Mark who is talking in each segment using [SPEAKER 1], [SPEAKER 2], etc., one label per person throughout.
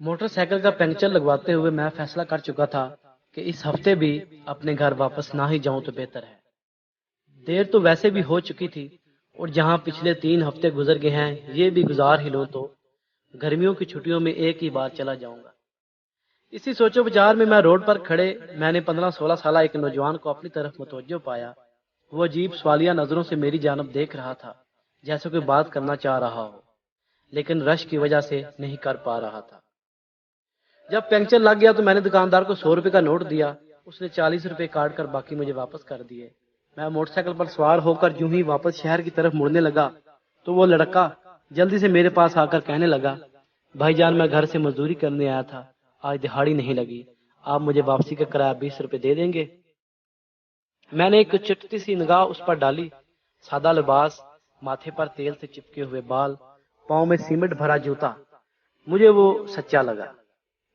[SPEAKER 1] Motor cycle کا puncture لگواتے ہوئے میں فیصلہ کر چکا تھا کہ اس ہفتے بھی اپنے گھر واپس نہ ہی جاؤں تو بہتر ہے۔ دیر تو ویسے بھی ہو چکی تھی، اور جہاں پچھلے 3 ہفتے گزر گئے ہیں یہ بھی گزار ہی لو تو گرمیوں کی چھٹیوں میں ایک ہی بار چلا جاؤں گا۔ اسی سوچو بچار میں روڈ پر کھڑے میں نے 15-16 سالہ ایک نوجوان کو اپنی طرف متوجہ پایا۔ وہ عجیب سوالیہ نظروں سے میری جانب دیکھ رہا تھا، جیسے کوئی بات کرنا چاہ رہا ہو لیکن رش کی وجہ سے نہیں کر پا رہا تھا۔ جب پنکچر لگ گیا تو میں نے دکاندار کو 100 روپے کا نوٹ دیا، اس نے 40 روپے کاٹ کر باقی مجھے واپس کر دیے۔ میں موٹر سائیکل پر سوار ہو کر یوں ہی واپس شہر کی طرف مڑنے لگا تو وہ لڑکا جلدی سے میرے پاس آ کر کہنے لگا، بھائی جان میں گھر سے مزدوری کرنے آیا تھا، آج دہاڑی نہیں لگی، آپ مجھے واپسی کا کرایہ 20 روپے دے دیں گے؟ میں نے ایک چٹتی سی نگاہ اس پر ڈالی۔ سادہ لباس، ماتھے پر تیل سے چپکے ہوئے بال، پاؤں میں سیمنٹ بھرا جوتا، مجھے وہ سچا لگا۔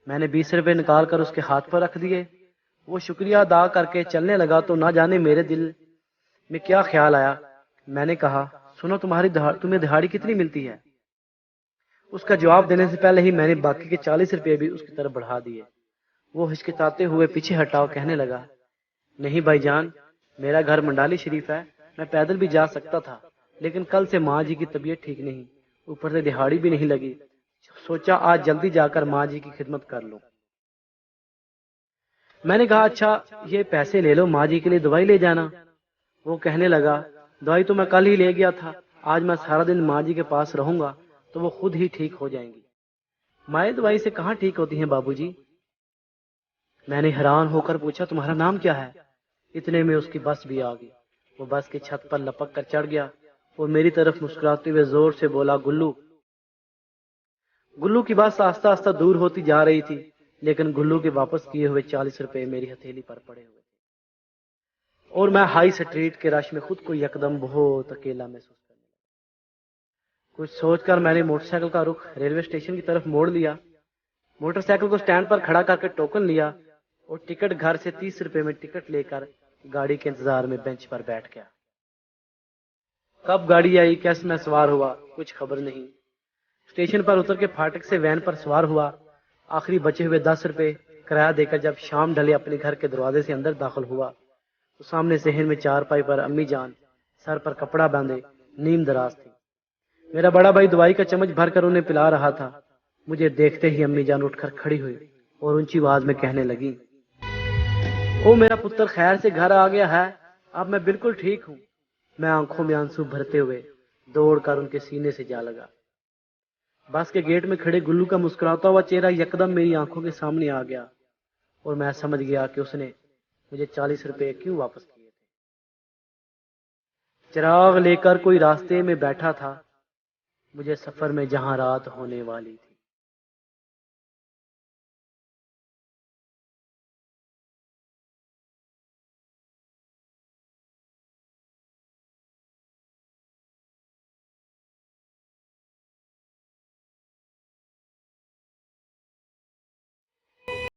[SPEAKER 1] میں نے 20 روپے نکال کر اس کے ہاتھ پر رکھ دیے۔ وہ شکریہ ادا کر کے چلنے لگا تو نہ جانے میرے دل میں کیا خیال آیا۔ میں نے کہا، سنو تمہیں دہاڑی کتنی ملتی ہے؟ اس کا جواب دینے سے پہلے ہی میں نے باقی کے 40 روپے بھی اس کی طرف بڑھا دیے۔ وہ ہچکچاتے ہوئے پیچھے ہٹا اور کہنے لگا، نہیں بھائی جان، میرا گھر منڈالی شریف ہے، میں پیدل بھی جا سکتا تھا، لیکن کل سے ماں جی کی طبیعت ٹھیک نہیں، اوپر سے دہاڑی بھی نہیں لگی، سوچا آج جلدی جا کر ماں جی کی خدمت کر لوں۔ میں نے کہا، اچھا یہ پیسے لے لو، ماں جی کے لیے دوائی لے جانا۔ وہ کہنے لگا، دوائی تو میں کل ہی لے گیا تھا، آج میں سارا دن ماں جی کے پاس رہوں گا تو وہ خود ہی ٹھیک ہو جائیں گی۔ مائیں دوائی سے کہاں ٹھیک ہوتی ہیں بابو جی؟ میں نے حیران ہو کر پوچھا، تمہارا نام کیا ہے؟ اتنے میں اس کی بس بھی آ گئی۔ وہ بس کی چھت پر لپک کر چڑھ گیا اور میری طرف مسکراتے ہوئے زور سے بولا، گلو۔ گلو کی بس آہستہ آہستہ دور ہوتی جا رہی تھی، لیکن گلو کے واپس کیے ہوئے 40 روپے میری ہتھیلی پر پڑے ہوئے تھے، اور میں ہائی سٹریٹ کے رش میں خود کو یکدم بہت اکیلا محسوس کرنے لگا۔ کچھ سوچ کر میں نے موٹر سائیکل کا رخ ریلوے اسٹیشن کی طرف موڑ لیا۔ موٹر سائیکل کو سٹینڈ پر کھڑا کر کے ٹوکن لیا اور ٹکٹ گھر سے 30 روپے میں ٹکٹ لے کر گاڑی کے انتظار میں بینچ پر بیٹھ گیا۔ کب گاڑی آئی، کیسے میں سوار ہوا، کچھ خبر نہیں۔ اسٹیشن پر اتر کے پھاٹک سے وین پر سوار ہوا۔ آخری بچے ہوئے 10 روپے کرایہ دے کر جب شام ڈھلے اپنے گھر کے دروازے سے اندر داخل ہوا تو سامنے صحن میں چارپائی پر امی جان سر پر کپڑا باندھے نیم دراز تھی۔ میرا بڑا بھائی دوائی کا چمچ بھر کر انہیں پلا رہا تھا۔ مجھے دیکھتے ہی امی جان اٹھ کر کھڑی ہوئی اور اونچی آواز میں کہنے لگی، او میرا پتر خیر سے گھر آ گیا ہے، اب میں بالکل ٹھیک ہوں۔ میں آنکھوں میں آنسو بھرتے ہوئے دوڑ کر ان کے سینے سے جا لگا۔ بس کے گیٹ میں کھڑے گلو کا مسکراتا ہوا چہرہ یکدم میری آنکھوں کے سامنے آ گیا اور میں سمجھ گیا کہ اس نے مجھے 40 روپے کیوں واپس کیے تھے۔ چراغ لے کر کوئی راستے میں بیٹھا تھا، مجھے سفر میں جہاں رات ہونے والی تھی۔